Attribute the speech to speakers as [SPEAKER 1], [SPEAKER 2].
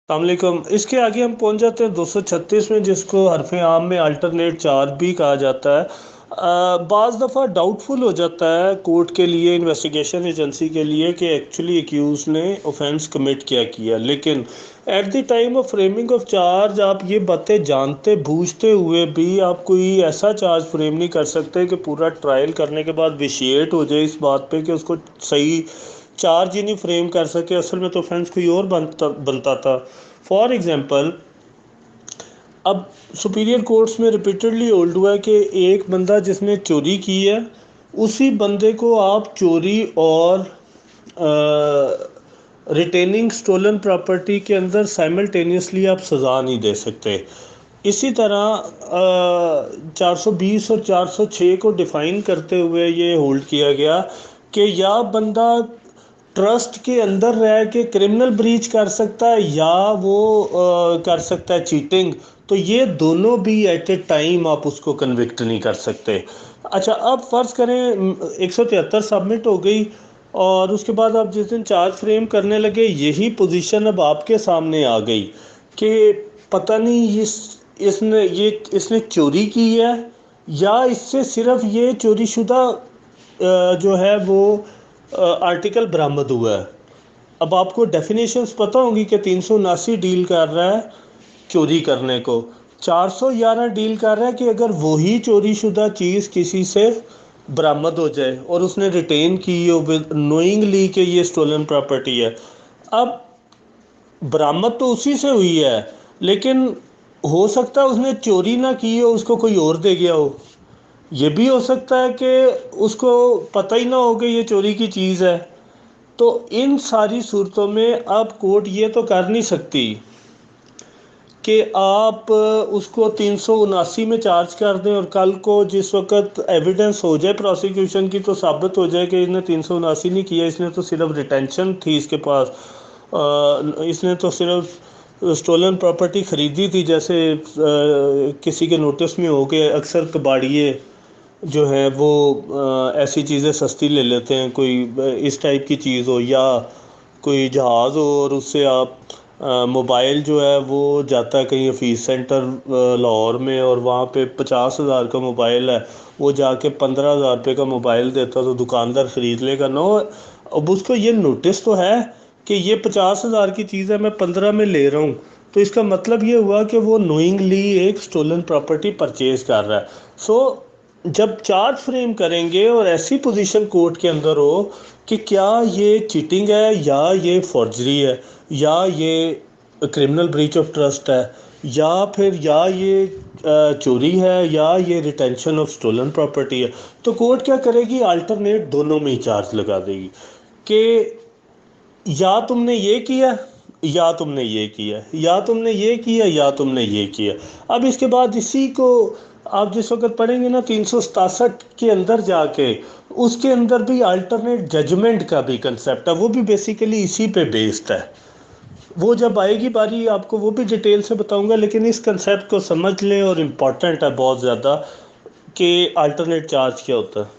[SPEAKER 1] السلام علیکم۔ اس کے آگے ہم پہنچ جاتے ہیں 236 میں، جس کو حرف عام میں الٹرنیٹ چارج بھی کہا جاتا ہے۔ بعض دفعہ ڈاؤٹ فل ہو جاتا ہے کورٹ کے لیے، انویسٹیگیشن ایجنسی کے لیے، کہ ایکچولی ایکیوز نے اوفینس کمٹ کیا، لیکن at the time of framing of charge آپ یہ باتیں جانتے بوجھتے ہوئے بھی آپ کوئی ایسا چارج فریم نہیں کر سکتے کہ پورا ٹرائل کرنے کے بعد ویشیٹ ہو جائے اس بات پہ کہ اس کو صحیح چارج ہی نہیں فریم کر سکے، اصل میں تو offense کوئی اور بنتا تھا۔ فار ایگزامپل، اب سپیریئر کورٹس میں ریپیٹڈلی ہولڈ ہوا ہے کہ ایک بندہ جس نے چوری کی ہے، اسی بندے کو آپ چوری اور ریٹیننگ سٹولن پراپرٹی کے اندر سائملٹینیسلی آپ سزا نہیں دے سکتے۔ اسی طرح 420 اور 406 کو ڈیفائن کرتے ہوئے یہ ہولڈ کیا گیا کہ یا بندہ ٹرسٹ کے اندر رہ کے کرمنل بریچ کر سکتا ہے یا وہ کر سکتا ہے چیٹنگ، تو یہ دونوں بھی ایٹ اے ٹائم آپ اس کو کنوکٹ نہیں کر سکتے۔ اچھا، اب فرض کریں 173 سبمٹ ہو گئی، اور اس کے بعد آپ جس دن چارج فریم کرنے لگے، یہی پوزیشن اب آپ کے سامنے آ گئی کہ پتہ نہیں اس نے چوری کی ہے یا اس سے صرف یہ چوری شدہ جو ہے وہ آرٹیکل برآمد ہوا ہے۔ اب آپ کو ڈیفینیشنز پتہ ہوں گی کہ 379 ڈیل کر رہا ہے چوری کرنے کو، 411 ڈیل کر رہا ہے کہ اگر وہی چوری شدہ چیز کسی سے برآمد ہو جائے اور اس نے ریٹین کی ہو نوئنگلی کہ یہ سٹولن پراپرٹی ہے۔ اب برآمد تو اسی سے ہوئی ہے، لیکن ہو سکتا ہے اس نے چوری نہ کی ہو، اس کو کوئی اور دے گیا ہو۔ یہ بھی ہو سکتا ہے کہ اس کو پتہ ہی نہ ہو کہ یہ چوری کی چیز ہے۔ تو ان ساری صورتوں میں اب کورٹ یہ تو کر نہیں سکتی کہ آپ اس کو 379 میں چارج کر دیں اور کل کو جس وقت ایویڈنس ہو جائے پروسیکیوشن کی تو ثابت ہو جائے کہ اس نے 379 نہیں کیا، اس نے تو صرف ریٹینشن تھی اس کے پاس، اس نے تو صرف سٹولن پراپرٹی خریدی تھی، جیسے کسی کے نوٹس میں ہو کہ اکثر کباڑیے جو ہیں وہ ایسی چیزیں سستی لے لیتے ہیں، کوئی اس ٹائپ کی چیز ہو یا کوئی جہاز ہو، اور اس سے آپ موبائل جو ہے وہ جاتا ہے کہیں آفیس سینٹر لاہور میں، اور وہاں پہ 50,000 کا موبائل ہے، وہ جا کے 15,000 روپے کا موبائل دیتا تو دکاندار خرید لے گا۔ نو، اب اس کو یہ نوٹس تو ہے کہ یہ 50,000 کی چیز ہے، میں 15 میں لے رہا ہوں، تو اس کا مطلب یہ ہوا کہ وہ نوئنگلی ایک سٹولن پراپرٹی پرچیز کر رہا ہے۔ سو جب چارج فریم کریں گے اور ایسی پوزیشن کورٹ کے اندر ہو کہ کیا یہ چیٹنگ ہے یا یہ فورجری ہے یا یہ کرمنل بریچ آف ٹرسٹ ہے یا پھر یہ چوری ہے یا یہ ریٹینشن آف سٹولن پراپرٹی ہے، تو کورٹ کیا کرے گی؟ الٹرنیٹ دونوں میں ہی چارج لگا دے گی کہ یا تم نے یہ کیا یا تم نے یہ کیا، یا تم نے یہ کیا یا تم نے یہ کیا۔ اب اس کے بعد اسی کو آپ جس وقت پڑھیں گے نا 367 کے اندر جا کے، اس کے اندر بھی الٹرنیٹ ججمنٹ کا بھی کنسیپٹ ہے، وہ بھی بیسیکلی اسی پہ بیسڈ ہے۔ وہ جب آئے گی باری آپ کو وہ بھی ڈیٹیل سے بتاؤں گا، لیکن اس کنسیپٹ کو سمجھ لیں، اور امپورٹنٹ ہے بہت زیادہ کہ الٹرنیٹ چارج کیا ہوتا ہے۔